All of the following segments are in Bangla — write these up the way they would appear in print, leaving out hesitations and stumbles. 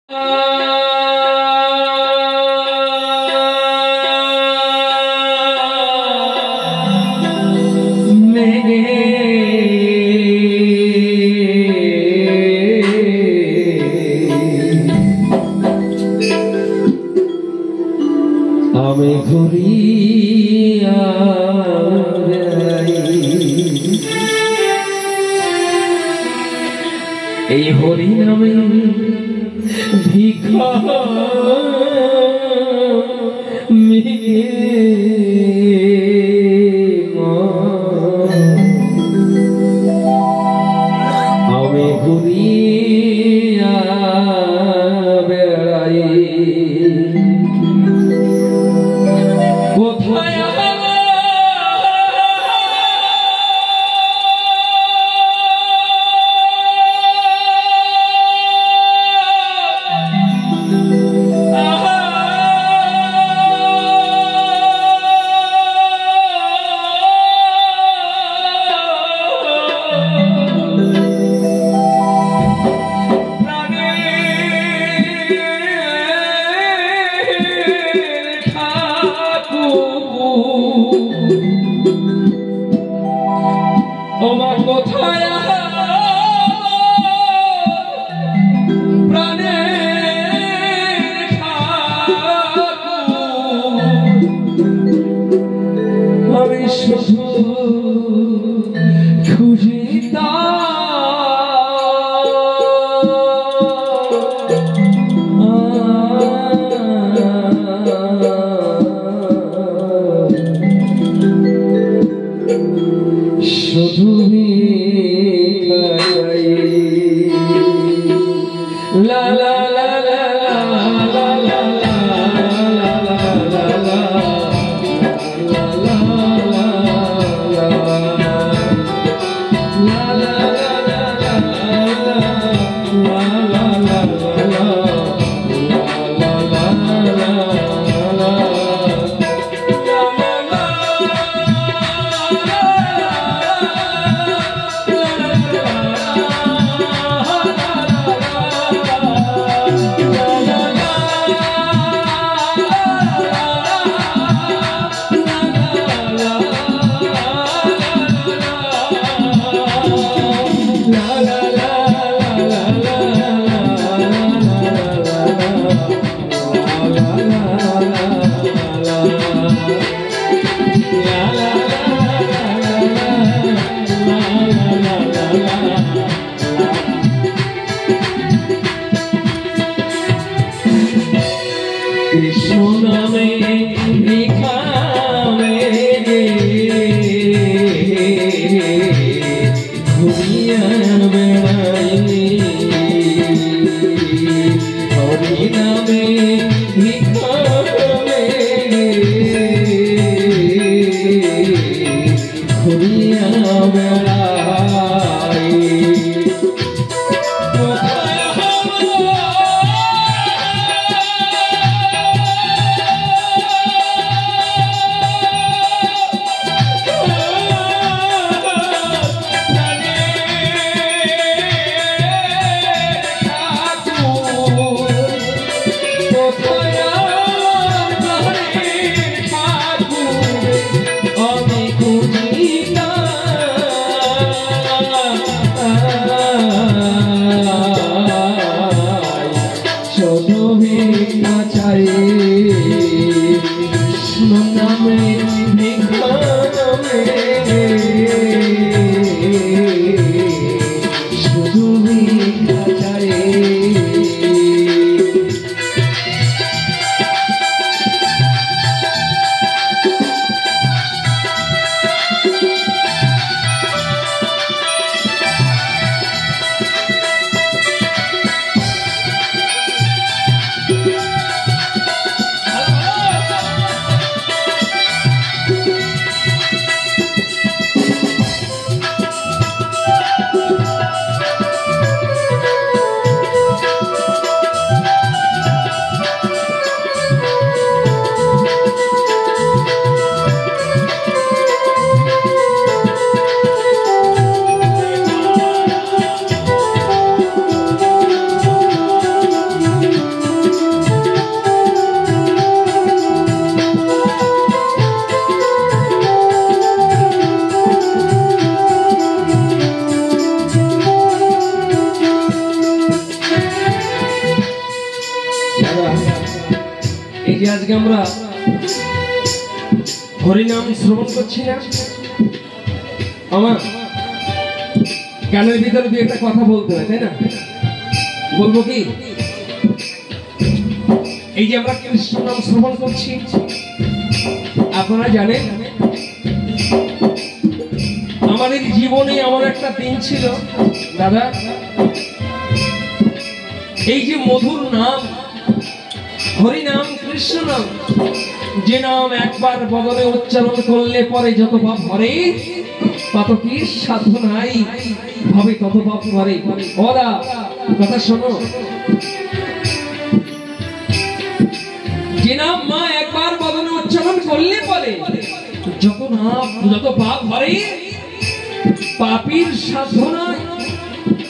আমি ঘুরিয়া এই হরি নামে ভিক্ষা আমি ঘুরিয়া বেড়াই কোথায় ওমা কোথায় প্রাণে আমি শুধু খুঁজি শুধু লা লা লা লা লা লা কৃষ্ণ নামে ভিখামে ঘুরিয়া বেড়াই হরি নামে ভিখামে ঘুরিয়া বেড়াই যে আজকে আমরা হরিনাম শ্রবণ করছি না, আমার কানের ভিতরে দিয়ে একটা কথা বলতে হয়, তাই না? বলবো কি, এই যে আমরা কৃষ্ণ নাম শ্রবণ করছি, আপনারা জানেন আমাদের জীবনে এমন একটা দিন ছিল দাদা, এই যে মধুর নাম হরি নাম, কৃষ্ণ নাম, যে নাম একবার বদলে উচ্চারণ করলে পরে যত পাপ ভরে, তত কি সাধনাই ভাবে তত পাপ ভরে। ওরা কথা শোনো, যে নাম মা একবার বদলে উচ্চারণ করলে পরে যত পাপ ভরে, পাপীর সাধনায়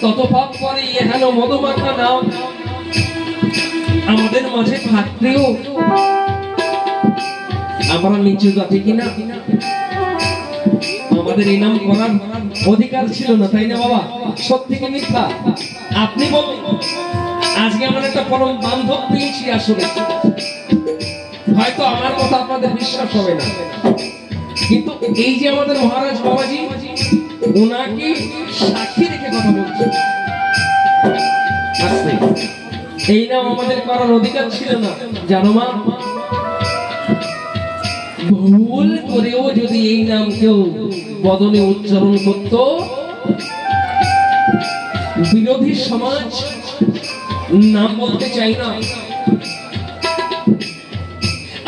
তত পাপ করে। এখানে মধুমাখা নাম আমাদের মাঝে থাকতেও আমরা নিচু জাতি কিনা, আমাদের এই নাম করার অধিকার ছিল না, তাই না বাবা? সত্যি কি মিথ্যা? আপনি বলুন। আজকে আমরা একটা পরম বান্ধব পেয়েছি, আসলে হয়তো আমার কথা আপনাদের বিশ্বাস হবে না, কিন্তু এই যে আমাদের মহারাজ বাবাজি, ওনাকে সাক্ষী রেখে কথা বলছে। এই নাম আমাদের করার অধিকার ছিল না, জানো মা? ভুল করেও যদি এই নাম কেউ বদলে উচ্চারণ করত, বিরোধী সমাজ নাম বলতে চাই না,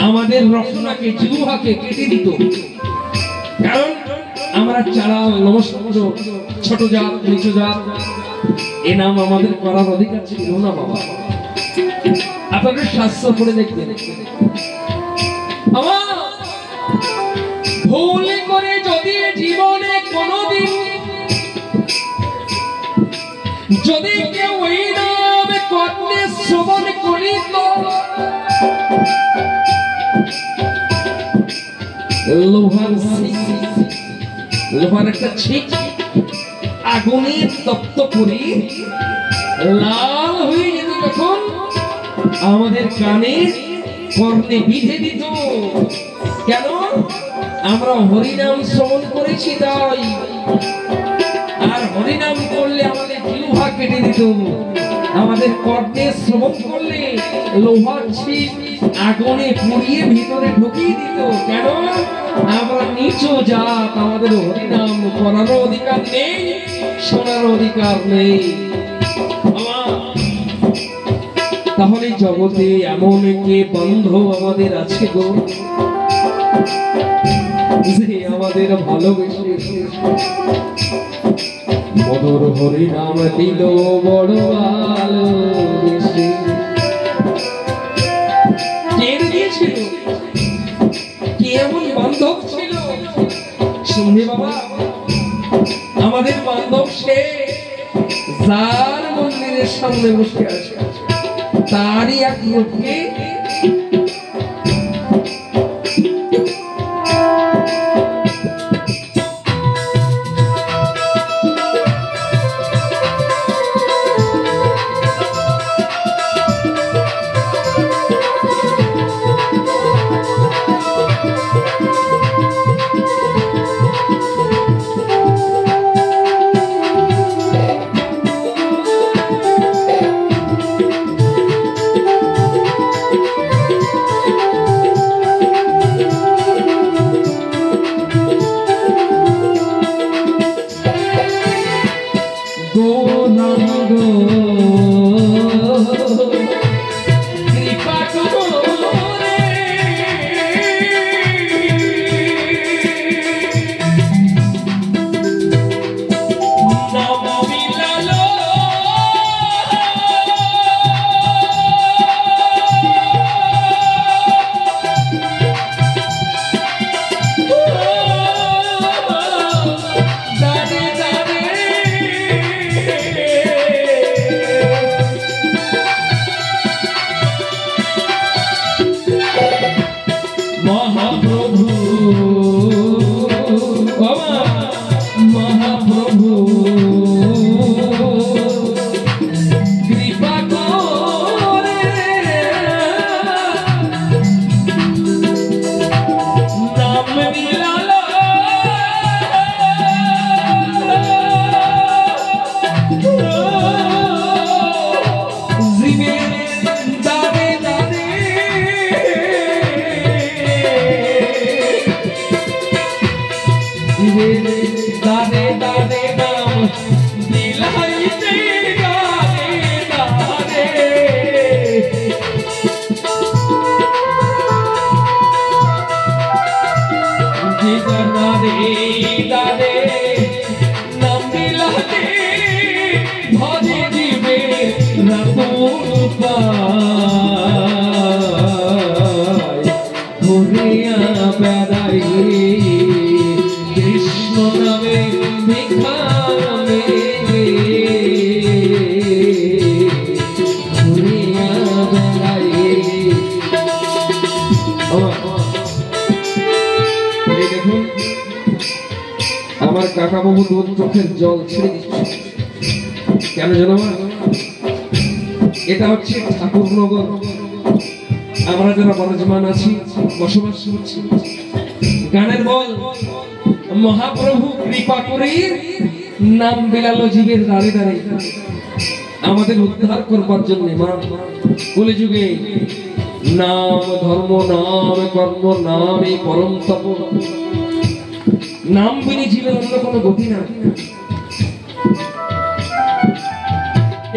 আমাদের রচনাকে জিহ্বাকে কেটে দিত। কারণ আমরা চালাল, নমস্কার, ছোট জাত, নিচু জাত, এ নাম আমাদের করার অধিকার ছিল না বাবা। আপনাদের শাস্ত্র পড়ে দেখবেন, আমার ভুল করে যদি জীবনে কোনদিন যদি কেউ এই নাম কর্ণে শ্রবণ করিত, লোহার একটা ছিক আগুনে তপ্ত করি লাল হয়ে যেত, যখন আমাদের কানে কর্ণে বিধে দিত। কেন? আমরা হরিনাম শ্রবণ করেছি তাই। আর হরিনাম করলে আমাদের জিহ্বা কেটে দিত, আমাদের কর্ণে শ্রবণ করলে লোহার ছিক আগুনে পুড়িয়ে ভিতরে ঢুকিয়ে দিত। কেন? আমরা নিচু জাত, আমাদের হরিনাম করারও অধিকার নেই, শোনার অধিকার নেই। তাহলে জগতে এমন কে বন্ধু আমাদের আছে গো, যে আমাদের ভালোবেসে মধুর হরিনাম দিল বড় ভালোবেসে। কে দিয়েছিল? কে এমন বান্ধব ছিল? শুনবে বাবা, আমাদের বান্ধব সে যার মন্দিরের সামনে বসে আছে, তারই এক লোককে কাকাবাবু তোর চোখের জল ছেড়ে দিচ্ছে কেন জানো মা? এটা হচ্ছে ঠাকুরনগর। আমরা যারা বর্তমান আছি, বসবাস করছি, গানের বল মহাপ্রভু কৃপা করে নাম বিলালো জীবের দাঁড়ে দাঁড়ে আমাদের উদ্ধার করবার জন্য। মা বলে যুগে নাম ধর্ম নাম কর্ম নাম এই পরম তপ, নাম বিনি জীবের অন্য কোনো গতি না।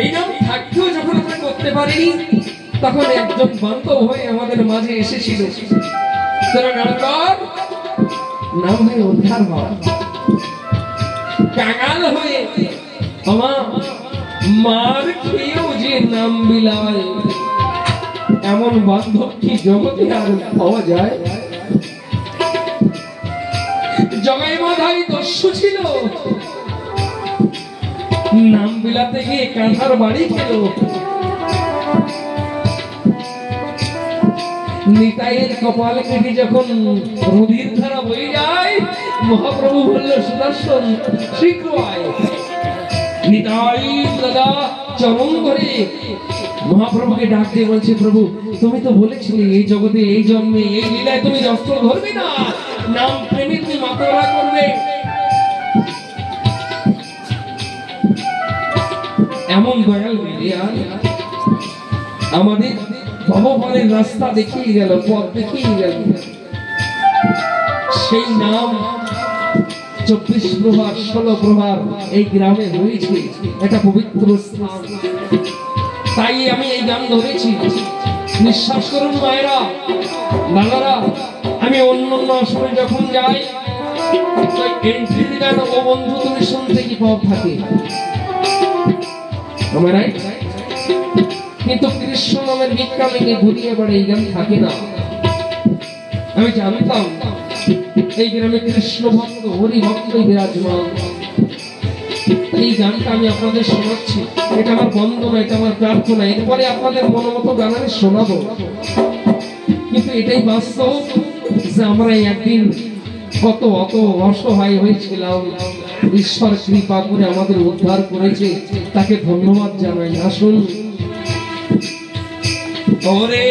এই নাম থাকতেও যখন আমরা করতে পারিনি, তখন একজন বান্ধব হয়ে আমাদের মাঝে এসেছিল। নাম হয়ে উদ্ধার হওয়া, কাঙাল হয়ে আমার মার খেয়েও যে নাম বিলায়, এমন বান্ধব কি জগতে আর পাওয়া যায়? জগাই মাধাই দস্যু ছিল, নাম বিলাতে গিয়ে কাঁধার বাড়ি খেল। নিতাইয়ের কপাল কেটে যখন রুধির ধারা বয়ে যায়, মহাপ্রভু বলল সুদর্শন শীঘ্র আয়। নিতাই দাদা চরণ ধরে মহাপ্রভুকে ডাক দিয়ে বলছে, প্রভু তুমি তো বলেছিলে এই জগতে এই জন্মে এই লীলায় তুমি অস্ত্র ধরবে না, নাম প্রেমে তুমি মাতোয়ারা করবে। এমন দয়াল আমাদের ভগবানের রাস্তা দেখিয়ে গেল, পথ দেখিয়ে গেল। সেই নাম 24 প্রভার 16 প্রভার এই গ্রামে হয়েছে, এটা পবিত্র স্থান। তাই আমি এই গান ধরেছি। বিশ্বাস করুন মায়েরা, দাদারা, আমি অন্য আসরে যখন যাই এন্ট্রি দিলেন, ও বন্ধু তুমি শুনতে কি পাওয়া থাকে, কিন্তু কৃষ্ণ নামের ভিক্ষা লেগে ঘুরিয়ে বেড়ে এই গান থাকে না। আমি জানতাম এই গ্রামে কৃষ্ণ ভক্ত হরি ভক্ত বিরাজমান। এই গানটা আমি আপনাদের শোনাচ্ছি, এটা আমার বন্দনা, এটা আমার প্রার্থনা। এরপরে আপনাদের মনোমতো গান আমি শোনাবো, কিন্তু এটাই বাস্তব যে আমরা একদিন কত অত অসহায় হয়েছিলাম, ঈশ্বর কৃপা করে আমাদের উদ্ধার করেছে, তাকে ধন্যবাদ জানাই। আসুন ওরে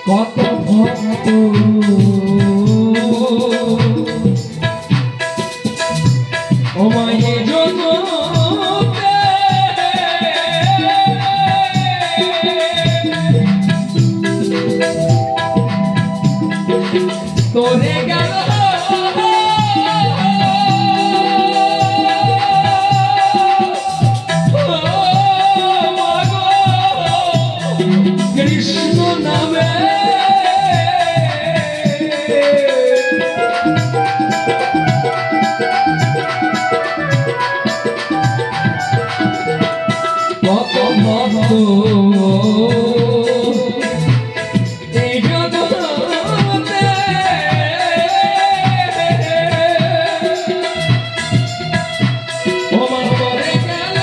কত ভক্ত ও মায়ে জগতে তোরে গেল কৃষ্ণ নামে কত ভক্ত এই জগতে ও মা করে গেল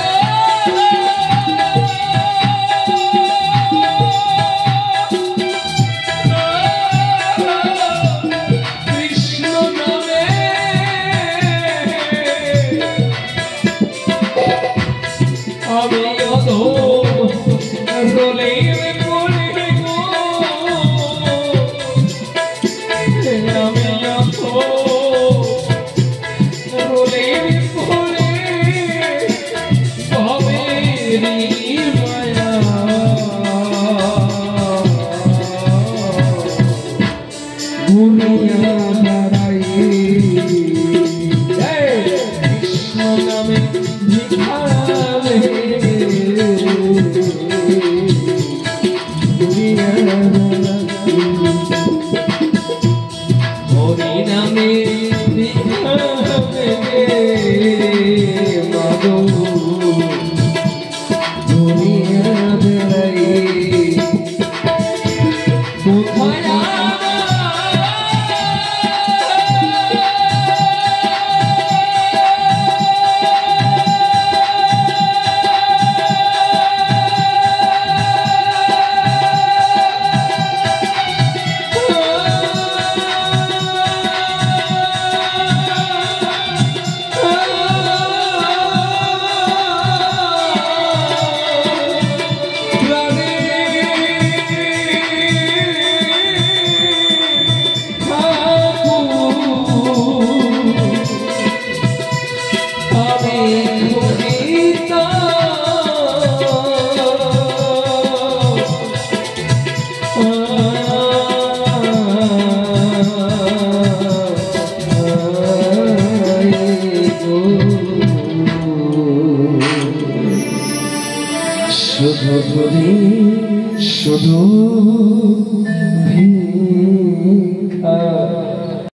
কৃষ্ণ নামে আমি রোলে পড়ে গো আমি রোলে পড়ে ভবেরি মায়া গুনিয়া দাঁড়াই কৃষ্ণ নামে ভিখারে হরি নামে মাধব দুনিয়া বেড়াই কোথায় শুধু ভিক্ষা